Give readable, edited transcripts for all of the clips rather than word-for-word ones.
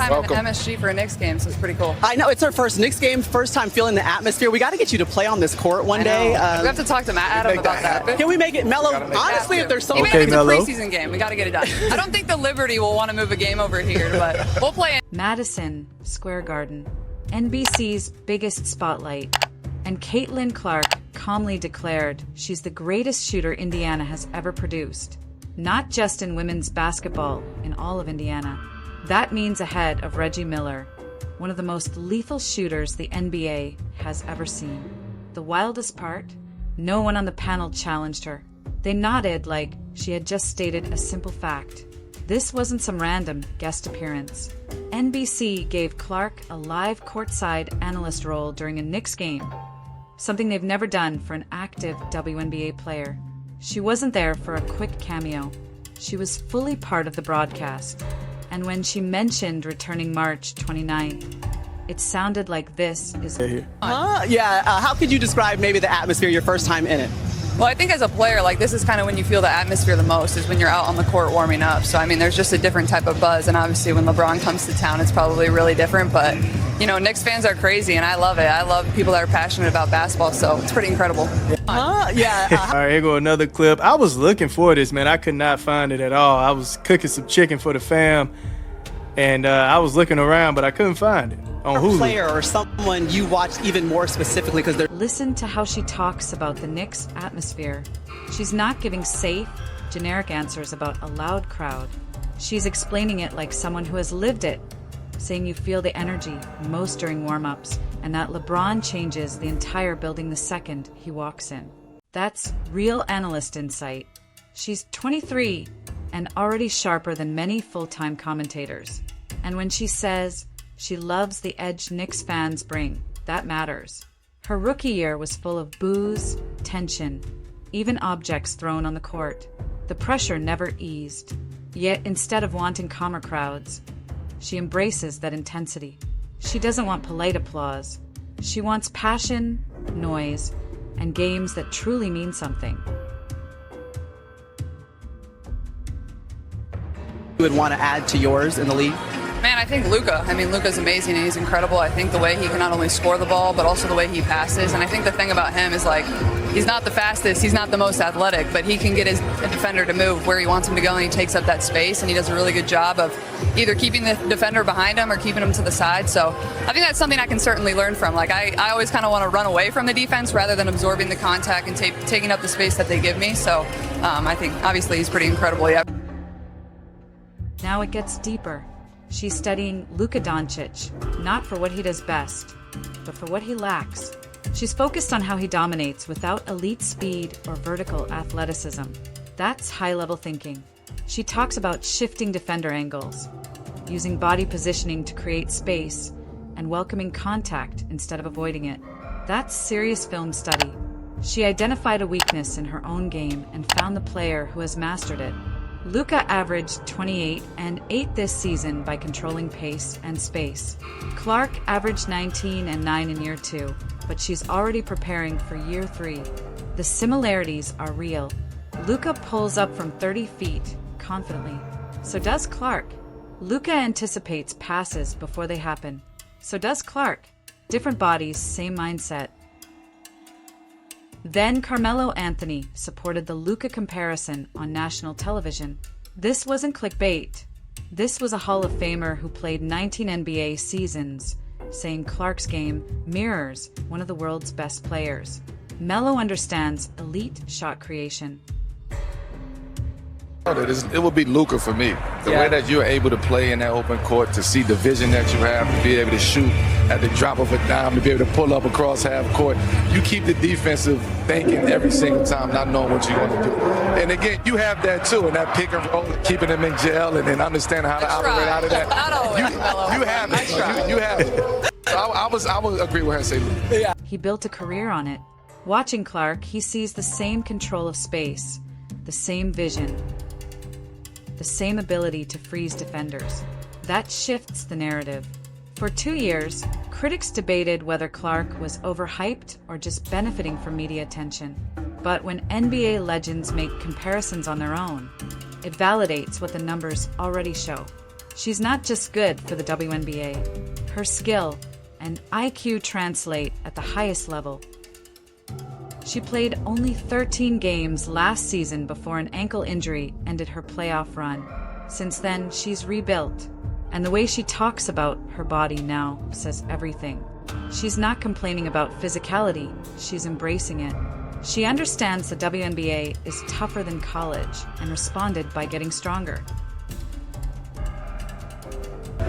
time in MSG for a Knicks game, so it's pretty cool. I know, it's our first Knicks game, first time feeling the atmosphere. We got to get you to play on this court one day. We have to talk to Adam about that. Can we make it mellow? Honestly, if there's something... Even if it's a preseason game, we got to get it done. I don't think the Liberty will want to move a game over here, but we'll play it. Madison Square Garden, NBC's biggest spotlight, and Caitlin Clark calmly declared she's the greatest shooter Indiana has ever produced. Not just in women's basketball, in all of Indiana. That means ahead of Reggie Miller, one of the most lethal shooters the NBA has ever seen. The wildest part? No one on the panel challenged her. They nodded like she had just stated a simple fact. This wasn't some random guest appearance. NBC gave Clark a live courtside analyst role during a Knicks game, something they've never done for an active WNBA player. She wasn't there for a quick cameo. She was fully part of the broadcast. And when she mentioned returning March 29th, it sounded like this is... How could you describe maybe the atmosphere your first time in it? Well, I think as a player, like, this is kind of when you feel the atmosphere the most, is when you're out on the court warming up. So, I mean, there's just a different type of buzz. And obviously when LeBron comes to town, it's probably really different. But, you know, Knicks fans are crazy, and I love it. I love people that are passionate about basketball, so it's pretty incredible. All right, here go another clip. I was looking for this, man. I could not find it at all. I was cooking some chicken for the fam, and I was looking around, but I couldn't find it on Hulu. A player or someone you watch even more specifically because they're... Listen to how she talks about the Knicks atmosphere. She's not giving safe, generic answers about a loud crowd. She's explaining it like someone who has lived it, saying you feel the energy most during warm-ups, and that LeBron changes the entire building the second he walks in. That's real analyst insight. She's 23 and already sharper than many full-time commentators. And when she says she loves the edge Knicks fans bring, that matters. Her rookie year was full of boos, tension, even objects thrown on the court. The pressure never eased. Yet instead of wanting calmer crowds, she embraces that intensity. She doesn't want polite applause. She wants passion, noise, and games that truly mean something. You would want to add to yours in the league? Man, I think Luka. I mean, Luka's amazing and he's incredible. I think the way he can not only score the ball, but also the way he passes. And I think the thing about him is, like, he's not the fastest, he's not the most athletic, but he can get his defender to move where he wants him to go, and he takes up that space, and he does a really good job of either keeping the defender behind him or keeping him to the side. So I think that's something I can certainly learn from. Like, I always kind of want to run away from the defense rather than absorbing the contact and taking up the space that they give me. So I think, obviously, he's pretty incredible, yeah. Now it gets deeper. She's studying Luka Doncic, not for what he does best, but for what he lacks. She's focused on how he dominates without elite speed or vertical athleticism. That's high-level thinking. She talks about shifting defender angles, using body positioning to create space, and welcoming contact instead of avoiding it. That's serious film study. She identified a weakness in her own game and found the player who has mastered it. Luka averaged 28 and 8 this season by controlling pace and space. Clark averaged 19 and 9 in year 2, but she's already preparing for year 3. The similarities are real. Luka pulls up from 30 feet confidently. So does Clark. Luka anticipates passes before they happen. So does Clark. Different bodies, same mindset. Then Carmelo Anthony supported the Luka comparison on national television. This wasn't clickbait. This was a Hall of Famer who played 19 NBA seasons, saying Clark's game mirrors one of the world's best players. Melo understands elite shot creation. It would be Luka for me. The way that you're able to play in that open court, to see the vision that you have, to be able to shoot at the drop of a dime, to be able to pull up across half court. You keep the defensive thinking every single time, not knowing what you're going to do. And again, you have that too, and that pick and roll, keeping them in jail, and then understanding how to operate out of that. You have it. You have it. So I would agree with her and say Luka. Yeah. He built a career on it. Watching Clark, he sees the same control of space, the same vision, the same ability to freeze defenders. That shifts the narrative. For 2 years, critics debated whether Clark was overhyped or just benefiting from media attention. But when NBA legends make comparisons on their own, it validates what the numbers already show. She's not just good for the WNBA. Her skill and IQ translate at the highest level. She played only 13 games last season before an ankle injury ended her playoff run. Since then, she's rebuilt. And the way she talks about her body now says everything. She's not complaining about physicality, she's embracing it. She understands the WNBA is tougher than college and responded by getting stronger.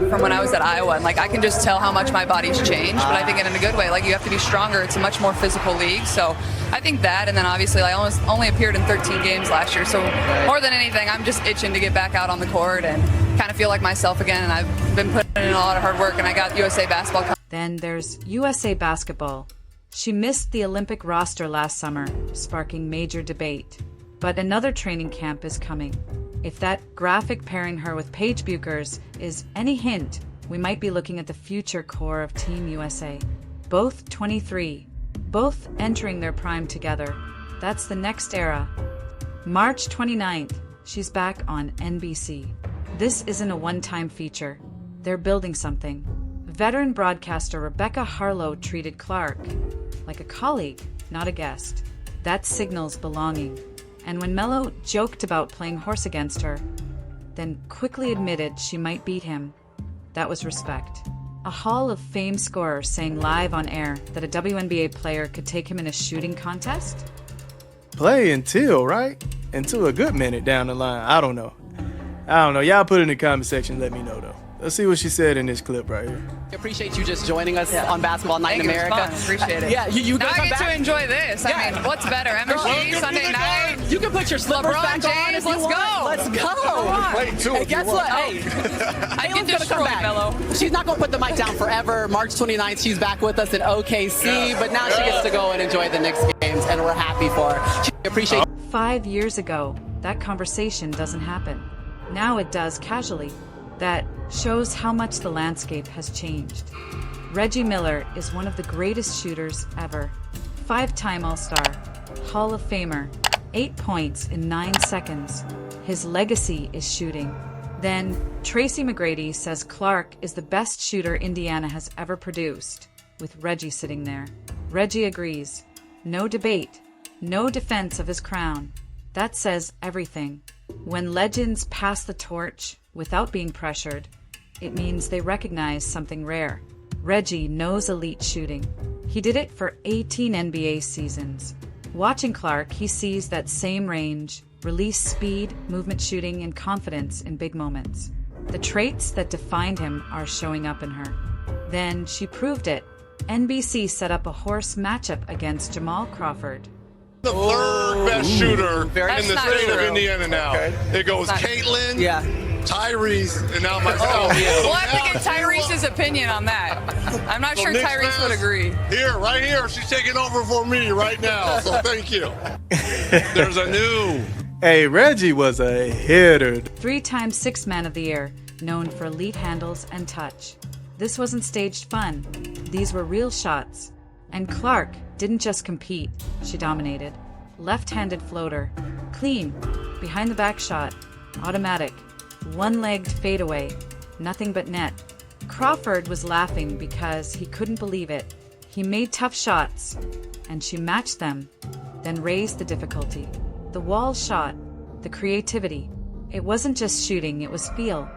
From when I was at Iowa, and like I can just tell how much my body's changed, but I think in a good way. Like you have to be stronger. It's a much more physical league. So I think that, and then obviously I only appeared in 13 games last year. So more than anything, I'm just itching to get back out on the court and kind of feel like myself again. And I've been putting in a lot of hard work, and I got USA basketball. Then there's USA basketball. She missed the Olympic roster last summer, sparking major debate. But another training camp is coming. If that graphic pairing her with Paige Buchers is any hint, we might be looking at the future core of Team USA. Both 23, both entering their prime together. That's the next era. March 29th, she's back on NBC. This isn't a one-time feature. They're building something. Veteran broadcaster Rebecca Harlow treated Clark like a colleague, not a guest. That signals belonging. And when Melo joked about playing horse against her, then quickly admitted she might beat him, that was respect. A Hall of Fame scorer saying live on air that a WNBA player could take him in a shooting contest? Play until, right? Until a good minute down the line. I don't know. Y'all put it in the comment section. Let me know, though. Let's see what she said in this clip right here. I appreciate you just joining us on Basketball Night in Thank you, it was America. fun. Appreciate it. Yeah, you now gotta I come get back. to enjoy this. Yeah. I mean, what's better, MSG Sunday night? You can put your slippers LeBron back on James, if you let's want. go. Let's go. Play too. Hey, guess what? Hey, I Taylor's get gonna come destroyed, back. Melo. She's not gonna put the mic down forever. March 29th, she's back with us in OKC, but now she gets to go and enjoy the Knicks games, and we're happy for her. She appreciate 5 years ago, that conversation doesn't happen. Now it does casually. That shows how much the landscape has changed. Reggie Miller is one of the greatest shooters ever. 5-time All-Star, Hall of Famer, 8 points in 9 seconds. His legacy is shooting. Then, Tracy McGrady says Clark is the best shooter Indiana has ever produced, with Reggie sitting there. Reggie agrees. No debate. No defense of his crown. That says everything. When legends pass the torch without being pressured, it means they recognize something rare. Reggie knows elite shooting. He did it for 18 NBA seasons. Watching Clark, he sees that same range, release speed, movement shooting, and confidence in big moments. The traits that defined him are showing up in her. Then she proved it. NBC set up a horse matchup against Jamal Crawford. The third best shooter in That's the not state of true. Indiana now. It goes Caitlin, Yeah. Tyrese, and now myself. We'll have to get Tyrese's opinion on that. I'm not sure Knicks Tyrese would fans, agree. Right here, she's taking over for me right now. So thank you. There's a new. Hey, Reggie was a hitter. 3-time Sixth Man of the Year, known for elite handles and touch. This wasn't staged fun. These were real shots. And Clark didn't just compete, she dominated. Left-handed floater, clean, behind-the-back shot, automatic, one-legged fadeaway, nothing but net. Crawford was laughing because he couldn't believe it. He made tough shots, and she matched them, then raised the difficulty. The wall shot, the creativity. It wasn't just shooting, it was feel.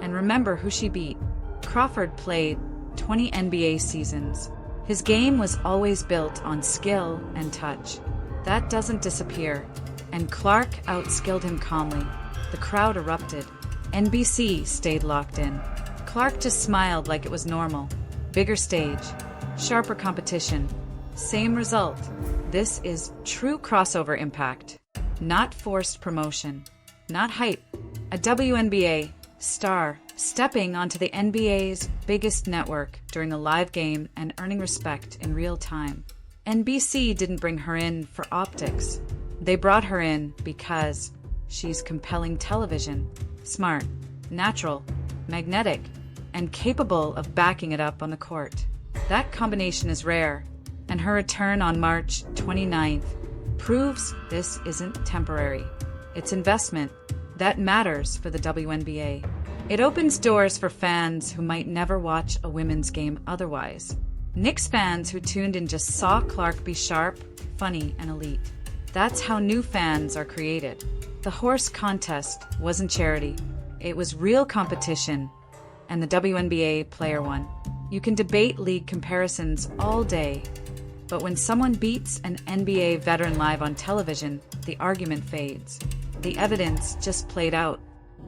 And remember who she beat. Crawford played 20 NBA seasons. His game was always built on skill and touch. That doesn't disappear. And Clark outskilled him calmly. The crowd erupted. NBC stayed locked in. Clark just smiled like it was normal. Bigger stage, sharper competition, same result. This is true crossover impact, not forced promotion, not hype. A WNBA star stepping onto the NBA's biggest network during a live game and earning respect in real time. NBC didn't bring her in for optics. They brought her in because she's compelling television, smart, natural, magnetic, and capable of backing it up on the court. That combination is rare, and her return on March 29th proves this isn't temporary. It's investment that matters for the WNBA. It opens doors for fans who might never watch a women's game otherwise. Knicks fans who tuned in just saw Clark be sharp, funny, and elite. That's how new fans are created. The horse contest wasn't charity. It was real competition, and the WNBA player won. You can debate league comparisons all day, but when someone beats an NBA veteran live on television, the argument fades. The evidence just played out.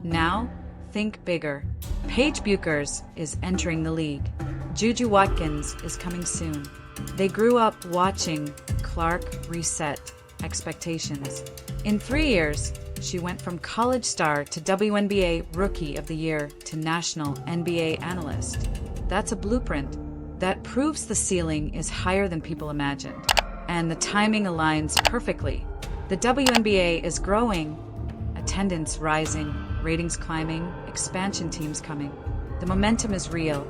Now, think bigger. Paige Buchers is entering the league. Juju Watkins is coming soon. They grew up watching Clark reset expectations. In 3 years, she went from college star to WNBA Rookie of the Year to National NBA Analyst. That's a blueprint that proves the ceiling is higher than people imagined. And the timing aligns perfectly. The WNBA is growing, attendance rising, ratings climbing, expansion teams coming. The momentum is real.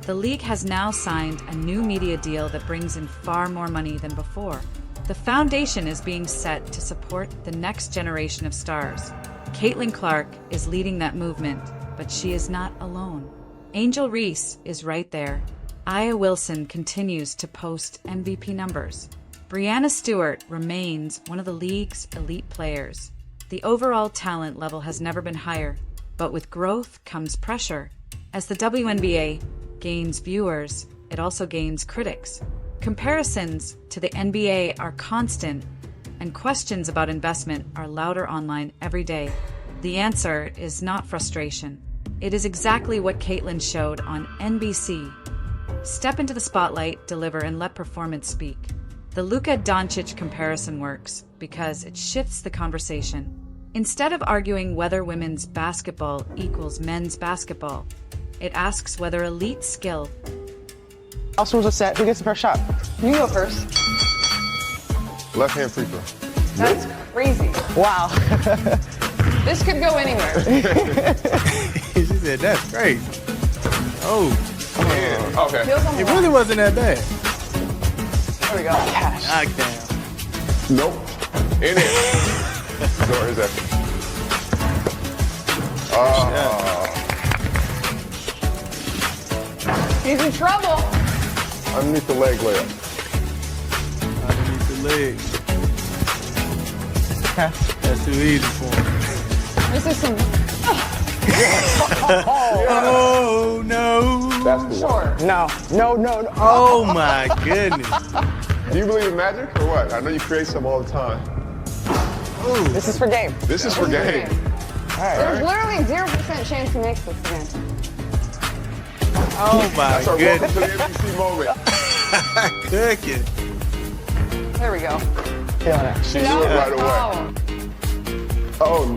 The league has now signed a new media deal that brings in far more money than before. The foundation is being set to support the next generation of stars. Caitlin Clark is leading that movement, but she is not alone. Angel Reese is right there. Aya Wilson continues to post MVP numbers. Breanna Stewart remains one of the league's elite players. The overall talent level has never been higher, but with growth comes pressure. As the WNBA gains viewers, it also gains critics. Comparisons to the NBA are constant, and questions about investment are louder online every day. The answer is not frustration. It is exactly what Caitlin showed on NBC. Step into the spotlight, deliver, and let performance speak. The Luka Doncic comparison works because it shifts the conversation. Instead of arguing whether women's basketball equals men's basketball, it asks whether elite skill. House rules are set. Who gets the first shot? You go first. Left hand free throw. That's crazy. Wow. This could go anywhere. She said, that's crazy. Oh, Okay. Feels on the it line. really wasn't that bad. There we go. Knockdown. Nope. In it. Door is that. He's in trouble. Underneath the leg layup. Underneath the leg. That's too easy for him. This is some. Oh, no. That's the one. Sure. No. Oh, my goodness. Do you believe in magic or what? I know you create some all the time. This is for game. This is for game. There's literally 0% chance he makes this again. Oh, my That's our welcome goodness. to the NBC moment. Cooking. There we go. Feeling it. She knew it right away. Oh,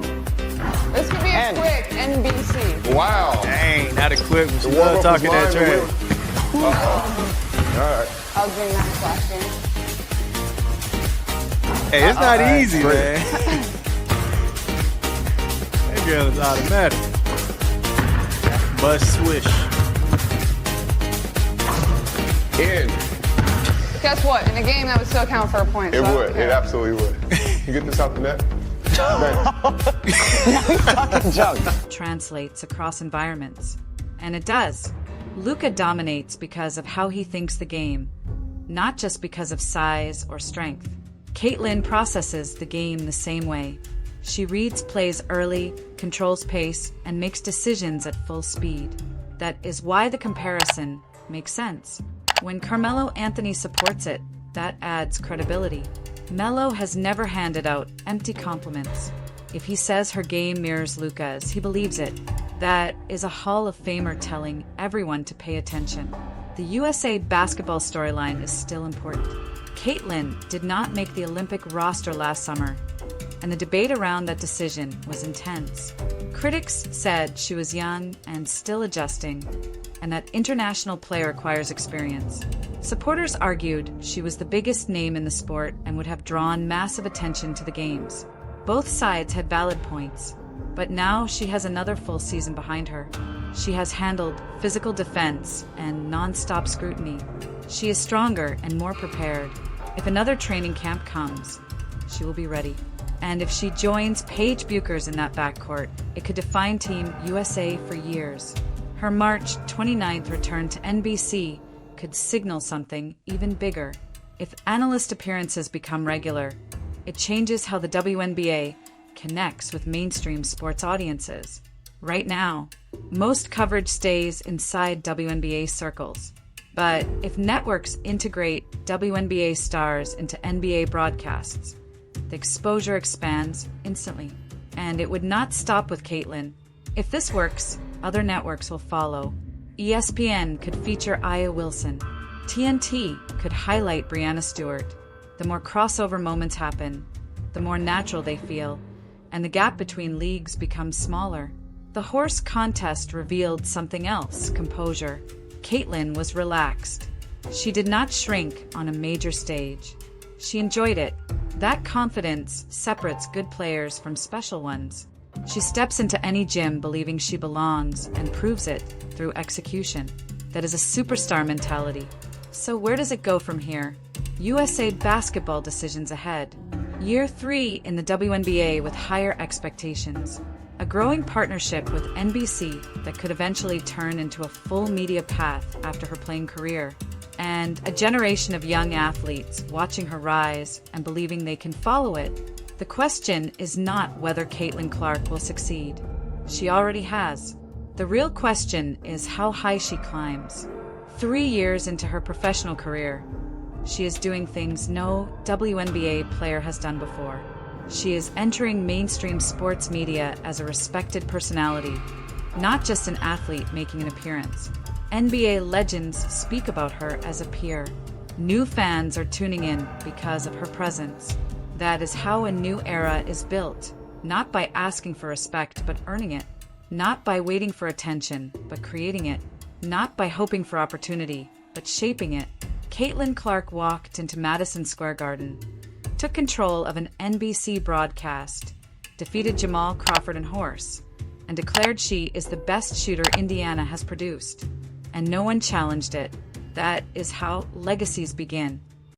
This could be a And- quick NBC. wow. Dang, not a quick one. She The love warm-up talking was that mine, trash. All right. I was doing that last game. Hey, it's not easy, man. That girl is automatic. Must swish. In. Guess what? In a game, that would still count for a point. It so would. It absolutely would. You get this out the net? Junk. Translates across environments. And it does. Luka dominates because of how he thinks the game, not just because of size or strength. Caitlin processes the game the same way. She reads plays early, controls pace, and makes decisions at full speed. That is why the comparison makes sense. When Carmelo Anthony supports it, that adds credibility. Melo has never handed out empty compliments. If he says her game mirrors Luka's, he believes it. That is a Hall of Famer telling everyone to pay attention. The USA basketball storyline is still important. Caitlin did not make the Olympic roster last summer, and the debate around that decision was intense. Critics said she was young and still adjusting, and that international play requires experience. Supporters argued she was the biggest name in the sport and would have drawn massive attention to the games. Both sides had valid points, but now she has another full season behind her. She has handled physical defense and non-stop scrutiny. She is stronger and more prepared. If another training camp comes, she will be ready. And if she joins Paige Buchers in that backcourt, it could define Team USA for years. Her March 29th return to NBC could signal something even bigger. If analyst appearances become regular, it changes how the WNBA connects with mainstream sports audiences. Right now, most coverage stays inside WNBA circles. But if networks integrate WNBA stars into NBA broadcasts, the exposure expands instantly. And it would not stop with Caitlin. If this works, other networks will follow. ESPN could feature Aya Wilson. TNT could highlight Breanna Stewart. The more crossover moments happen, the more natural they feel, and the gap between leagues becomes smaller. The horse contest revealed something else: composure. Caitlin was relaxed. She did not shrink on a major stage. She enjoyed it. That confidence separates good players from special ones. She steps into any gym believing she belongs and proves it through execution. That is a superstar mentality. So where does it go from here? USA basketball decisions ahead. Year 3 in the WNBA with higher expectations. A growing partnership with NBC that could eventually turn into a full media path after her playing career. And a generation of young athletes watching her rise and believing they can follow it. The question is not whether Caitlin Clark will succeed. She already has. The real question is how high she climbs. 3 years into her professional career, she is doing things no WNBA player has done before. She is entering mainstream sports media as a respected personality, not just an athlete making an appearance. NBA legends speak about her as a peer. New fans are tuning in because of her presence. That is how a new era is built, not by asking for respect but earning it, not by waiting for attention but creating it, not by hoping for opportunity but shaping it. Caitlin Clark walked into Madison Square Garden, took control of an NBC broadcast, defeated Jamal Crawford and Horse, and declared she is the best shooter Indiana has produced. And no one challenged it. That is how legacies begin.